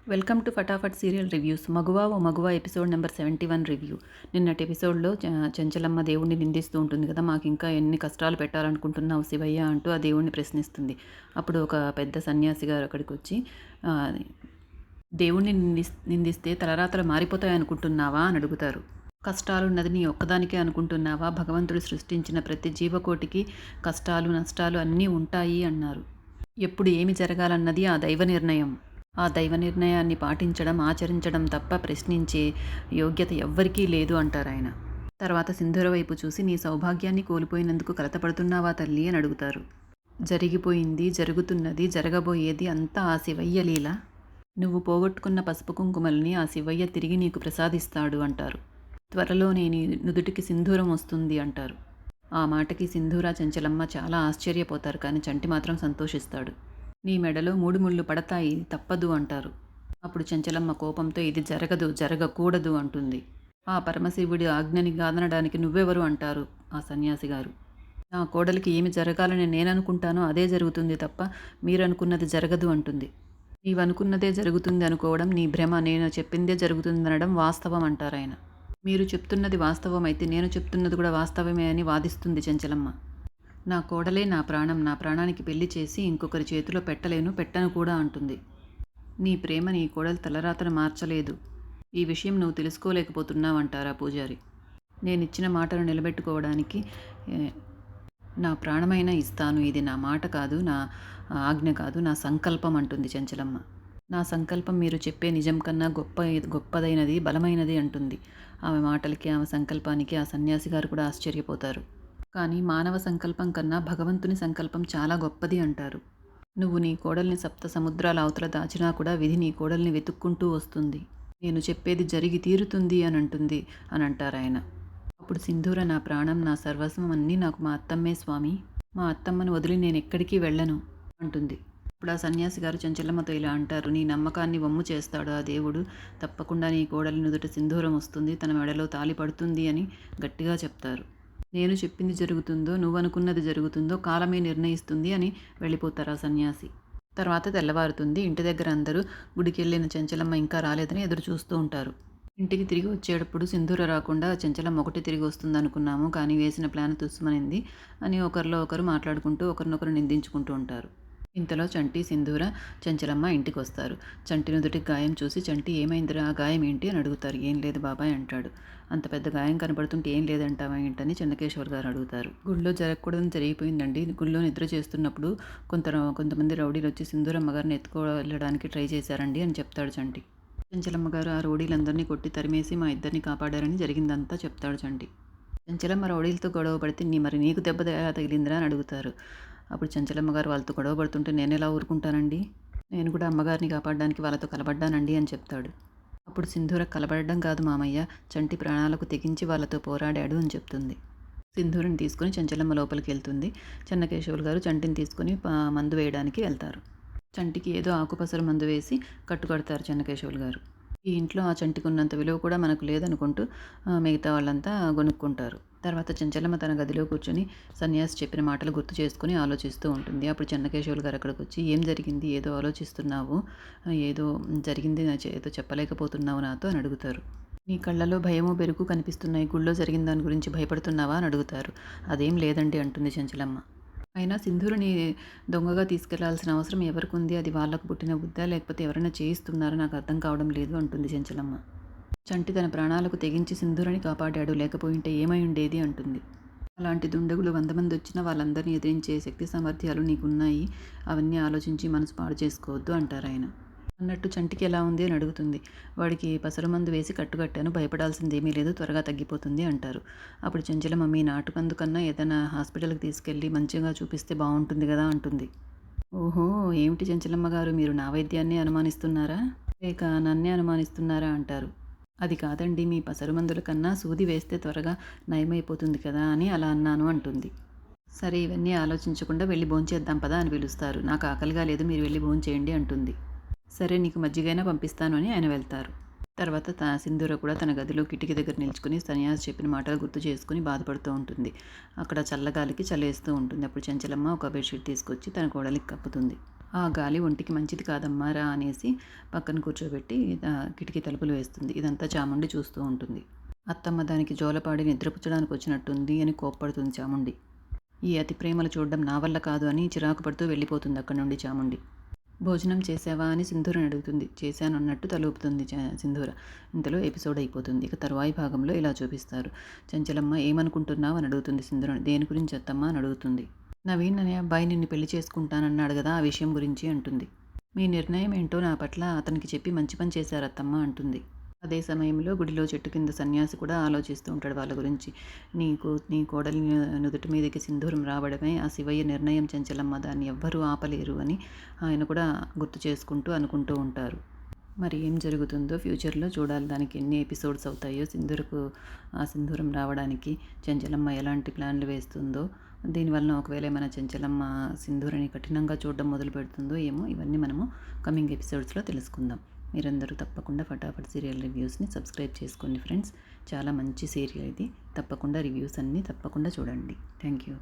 Welcome to Fatafat serial reviews. Maguva O మగువా episode number 71 review. నిన్నటి ఎపిసోడ్లో చెంచలమ్మ దేవుణ్ణి నిందిస్తూ ఉంటుంది కదా, మాకు ఇంకా ఎన్ని కష్టాలు పెట్టాలనుకుంటున్నావు శివయ్య అంటూ ఆ దేవుణ్ణి ప్రశ్నిస్తుంది. అప్పుడు ఒక పెద్ద సన్యాసి గారు అక్కడికి వచ్చి, "ఆ, దేవుణ్ణి నిందిస్తే తలరాతలు మారిపోతాయనుకుంటున్నావా" అని అడుగుతారు. కష్టాలున్నది నీ ఒక్కదానికే అనుకుంటున్నావా? భగవంతుడు సృష్టించిన ప్రతి జీవకోటికి కష్టాలు నష్టాలు అన్నీ ఉంటాయి అన్నారు. ఎప్పుడు ఏమి జరగాలన్నది ఆ దైవ నిర్ణయం. ఆ దైవ నిర్ణయాన్ని పాటించడం, ఆచరించడం తప్ప ప్రశ్నించే యోగ్యత ఎవ్వరికీ లేదు అంటారాయన. తర్వాత సింధూర వైపు చూసి, నీ సౌభాగ్యాన్ని కోల్పోయినందుకు కలతపడుతున్నావా తల్లి అని అడుగుతారు. జరిగిపోయింది, జరుగుతున్నది, జరగబోయేది అంతా ఆ శివయ్య లీల. నువ్వు పోగొట్టుకున్న పసుపు కుంకుమల్ని ఆ శివయ్య తిరిగి నీకు ప్రసాదిస్తాడు అంటారు. త్వరలోనే నీ నుదుటికి సింధూరం వస్తుంది అంటారు. ఆ మాటకి సింధూర, చెంచలమ్మ చాలా ఆశ్చర్యపోతారు, కానీ చంటి మాత్రం సంతోషిస్తాడు. నీ మెడలో 3 ముళ్ళు పడతాయి, తప్పదు అంటారు. అప్పుడు చెంచలమ్మ కోపంతో, ఇది జరగదు, జరగకూడదు అంటుంది. ఆ పరమశివుడి ఆజ్ఞని కాదనడానికి నువ్వెవరు అంటారు ఆ సన్యాసి గారు. నా కోడలికి ఏమి జరగాలని నేననుకుంటానో అదే జరుగుతుంది తప్ప మీరనుకున్నది జరగదు అంటుంది. నీవనుకున్నదే జరుగుతుంది అనుకోవడం నీ భ్రమ, నేను చెప్పిందే జరుగుతుందనడం వాస్తవం అంటారాయన. మీరు చెప్తున్నది వాస్తవమైతే నేను చెప్తున్నది కూడా వాస్తవమే అని వాదిస్తుంది చెంచలమ్మ. నా కోడలే నా ప్రాణం, నా ప్రాణానికి పెళ్లి చేసి ఇంకొకరి చేతిలో పెట్టలేను, పెట్టను కూడా అంటుంది. నీ ప్రేమ నీ కోడలు తలరాతను మార్చలేదు. ఈ విషయం నువ్వు తెలుసుకోలేకపోతున్నావంటారా పూజారి. నేనిచ్చిన మాటను నిలబెట్టుకోవడానికి నా ప్రాణమైనా ఇస్తాను. ఇది నా మాట కాదు, నా ఆజ్ఞ కాదు, నా సంకల్పం అంటుంది చెంచలమ్మ. నా సంకల్పం మీరు చెప్పే నిజం కన్నా గొప్పదైనది, బలమైనది అంటుంది. ఆమె మాటలకి, ఆమె సంకల్పానికి ఆ సన్యాసి గారు కూడా ఆశ్చర్యపోతారు. కానీ మానవ సంకల్పం కన్నా భగవంతుని సంకల్పం చాలా గొప్పది అంటారు. నువ్వు నీ కోడల్ని సప్త సముద్రాల అవతల దాచినా కూడా విధి నీ కోడల్ని వెతుక్కుంటూ వస్తుంది. నేను చెప్పేది జరిగి తీరుతుంది అని అంటుంది అని అంటారాయన. అప్పుడు సింధూర, నా ప్రాణం, నా సర్వస్వం అన్నీ నాకు మా అత్తమ్మే స్వామి. మా అత్తమ్మను వదిలి నేను ఎక్కడికి వెళ్ళను అంటుంది. ఇప్పుడు ఆ సన్యాసి గారు చెంచలమ్మతో ఇలా అంటారు. నీ నమ్మకాన్ని వమ్ము చేస్తాడు ఆ దేవుడు. తప్పకుండా నీ కోడలి నుదుట సింధూరం వస్తుంది, తన మెడలో తాళి పడుతుంది అని గట్టిగా చెప్తారు. నేను చెప్పింది జరుగుతుందో, నువ్వనుకున్నది జరుగుతుందో కాలమే నిర్ణయిస్తుంది అని వెళ్ళిపోతారు ఆ సన్యాసి. తర్వాత తెల్లవారుతుంది. ఇంటి దగ్గర అందరూ గుడికి వెళ్ళిన చెంచలమ్మ ఇంకా రాలేదని ఎదురు చూస్తూ ఉంటారు. ఇంటికి తిరిగి వచ్చేటప్పుడు సింధూర రాకుండా చెంచలమ్మ ఒకటి తిరిగి వస్తుంది అనుకున్నాము, కానీ వేసిన ప్లాన్ తుస్సుమనింది అని ఒకరిలో ఒకరు మాట్లాడుకుంటూ ఒకరినొకరు నిందించుకుంటూ ఉంటారు. ఇంతలో చంటి, సింధూర, చెంచలమ్మ ఇంటికి వస్తారు. చంటి నుదుటికి గాయం చూసి, చంటి ఏమైందిరా, ఆ గాయం ఏంటి అని అడుగుతారు. ఏం లేదు బాబాయ్ అంటాడు. అంత పెద్ద గాయం కనపడుతుంటే ఏం లేదంటావా ఏంటని చెన్నకేశ్వర్ గారు అడుగుతారు. గుళ్ళో జరగకూడదని జరిగిపోయిందండి. గుళ్ళో నిద్ర చేస్తున్నప్పుడు కొంతమంది రౌడీలు వచ్చి సింధూరమ్మ గారిని ఎత్తుకోవడానికి ట్రై చేశారండి అని చెప్తాడు చంటి. చెంచలమ్మ గారు ఆ రౌడీలందరినీ కొట్టి తరిమేసి మా ఇద్దరిని కాపాడారని జరిగిందంతా చెప్తాడు చంటి. చెంచలమ్మ రౌడీలతో గొడవ పడితే మరి నీకు దెబ్బ తగిలిందిరా అని అడుగుతారు. అప్పుడు చెంచలమ్మ గారు, వాళ్ళతో గొడవ పడుతుంటే నేను ఎలా ఊరుకుంటానండి, నేను కూడా అమ్మగారిని కాపాడడానికి వాళ్ళతో కలబడ్డానండి అని చెప్తాడు. అప్పుడు సింధూర, కలబడడం కాదు మామయ్య, చంటి ప్రాణాలకు తెగించి వాళ్ళతో పోరాడాడు అని చెప్తుంది. సింధూరిని తీసుకుని చెంచలమ్మ లోపలికి వెళ్తుంది. చెన్నకేశవులు గారు చంటిని తీసుకుని మందు వేయడానికి వెళ్తారు. చంటికి ఏదో ఆకుపసరు మందు వేసి కట్టుకడతారు చెన్నకేశవులు గారు. ఈ ఇంట్లో ఆ చంటికి ఉన్నంత విలువ కూడా మనకు లేదనుకుంటూ మిగతా వాళ్ళంతా గొనుక్కుంటారు. తర్వాత చెంచలమ్మ తన గదిలో కూర్చొని సన్యాసి చెప్పిన మాటలు గుర్తు చేసుకుని ఆలోచిస్తూ ఉంటుంది. అప్పుడు చెన్నకేశవులు గారు అక్కడికి వచ్చి, ఏం జరిగింది, ఏదో ఆలోచిస్తున్నావు, ఏదో జరిగింది ఏదో చెప్పలేకపోతున్నావు నాతో అని అడుగుతారు. నీ కళ్ళలో భయము బెరుకు కనిపిస్తున్నాయి, గుళ్ళో జరిగిన దాని గురించి భయపడుతున్నావా అని అడుగుతారు. అదేం లేదండి అంటుంది చెంచలమ్మ. అయినా సింధూరుని దొంగగా తీసుకెళ్లాల్సిన అవసరం ఎవరికి ఉంది, అది వాళ్లకు పుట్టిన బుద్ధా లేకపోతే ఎవరైనా చేయిస్తున్నారో నాకు అర్థం కావడం లేదు అంటుంది చెంచలమ్మ. చంటి తన ప్రాణాలకు తెగించి సింధూరని కాపాడాడు, లేకపోయింటే ఏమై ఉండేది అంటుంది. అలాంటి దుండగులు 100 మంది వచ్చినా వాళ్ళందరినీ ఎదిరించే శక్తి సామర్థ్యాలు నీకున్నాయి, అవన్నీ ఆలోచించి మనసు పాడు చేసుకోవద్దు అంటారాయన. అన్నట్టు చంటికి ఎలా ఉంది అని అడుగుతుంది. వాడికి పసరు మందు వేసి కట్టుకట్టాను, భయపడాల్సిందేమీ లేదు, త్వరగా తగ్గిపోతుంది అంటారు. అప్పుడు చెంచలమ్మ, మీ నాటుకందు కన్నా ఏదైనా హాస్పిటల్కి తీసుకెళ్ళి మంచిగా చూపిస్తే బాగుంటుంది కదా అంటుంది. ఓహో, ఏమిటి చెంచలమ్మ గారు, మీరు నా వైద్యాన్ని అనుమానిస్తున్నారా, లేక నన్నే అనుమానిస్తున్నారా అంటారు. అది కాదండి, మీ పసరు మందుల కన్నా సూది వేస్తే త్వరగా నయమైపోతుంది కదా అని అలా అన్నాను అంటుంది. సరే, ఇవన్నీ ఆలోచించకుండా వెళ్ళి భోంచేద్దాం పదా అని పిలుస్తారు. నాకు ఆకలిగా లేదు, మీరు వెళ్ళి భోంచేయండి అంటుంది. సరే, నీకు మజ్జిగైనా పంపిస్తాను అని ఆయన వెళ్తారు. తర్వాత సింధూర కూడా తన గదిలో కిటికీ దగ్గర నిల్చుకుని సన్యాసి చెప్పిన మాటలు గుర్తు చేసుకుని బాధపడుతూ ఉంటుంది. అక్కడ చల్లగాలికి చలేస్తూ ఉంటుంది. అప్పుడు చెంచలమ్మ ఒక బెడ్షీట్ తీసుకొచ్చి తన కోడలికి కప్పుతుంది. ఆ గాలి ఒంటికి మంచిది కాదమ్మా రా అనేసి పక్కన కూర్చోబెట్టి కిటికీ తలుపులు వేస్తుంది. ఇదంతా చాముండి చూస్తూ ఉంటుంది. అత్తమ్మ దానికి జోలపాడి నిద్రపుచ్చడానికి వచ్చినట్టుంది అని కోప్పడుతుంది చాముండి. ఈ అతి ప్రేమలు చూడడం నా వల్ల కాదు అని చిరాకు పడుతూ వెళ్ళిపోతుంది అక్కడి నుండి చాముండి. భోజనం చేసావా అని సింధూరని అడుగుతుంది. చేశాను అన్నట్టు తలూపుతుంది సింధూర. ఇంతలో ఎపిసోడ్ అయిపోతుంది. ఇక తరువాయి భాగంలో ఇలా చూపిస్తారు. చంచలమ్మ ఏమనుకుంటున్నావు అని అడుగుతుంది సింధూరని. దేని గురించి అత్తమ్మ అని అడుగుతుంది. నవీన్ అనే అబ్బాయి నిన్ను పెళ్లి చేసుకుంటానన్నాడు కదా, ఆ విషయం గురించి అంటుంది. మీ నిర్ణయం ఏంటో నా పట్ల అతనికి చెప్పి మంచి పని చేశారత్తమ్మ అంటుంది. అదే సమయంలో గుడిలో చెట్టు కింద సన్యాసి కూడా ఆలోచిస్తూ ఉంటాడు వాళ్ళ గురించి. నీ కోడలి నుదుటి మీదకి సింధూరం రావడమే ఆ శివయ్య నిర్ణయం చంచలమ్మ, దాన్ని ఎవ్వరూ ఆపలేరు అని ఆయన కూడా గుర్తు చేసుకుంటూ అనుకుంటూ ఉంటారు. మరి ఏం జరుగుతుందో ఫ్యూచర్లో చూడాలి. దానికి ఎన్ని ఎపిసోడ్స్ అవుతాయో ఆ సింధూరం రావడానికి చంచలమ్మ ఎలాంటి ప్లాన్లు వేస్తుందో, దీనివలన ఒకవేళ మన చంచలమ్మ సింధూరని కఠినంగా చూడడం మొదలు పెడుతుందో ఏమో, ఇవన్నీ మనము కమింగ్ ఎపిసోడ్స్లో తెలుసుకుందాం. మీరందరూ తప్పకుండా ఫటాఫట్ సీరియల్ రివ్యూస్ని సబ్స్క్రైబ్ చేసుకోండి ఫ్రెండ్స్. చాలా మంచి సీరియల్ ఇది. తప్పకుండా రివ్యూస్ అన్నీ తప్పకుండా చూడండి. Thank you.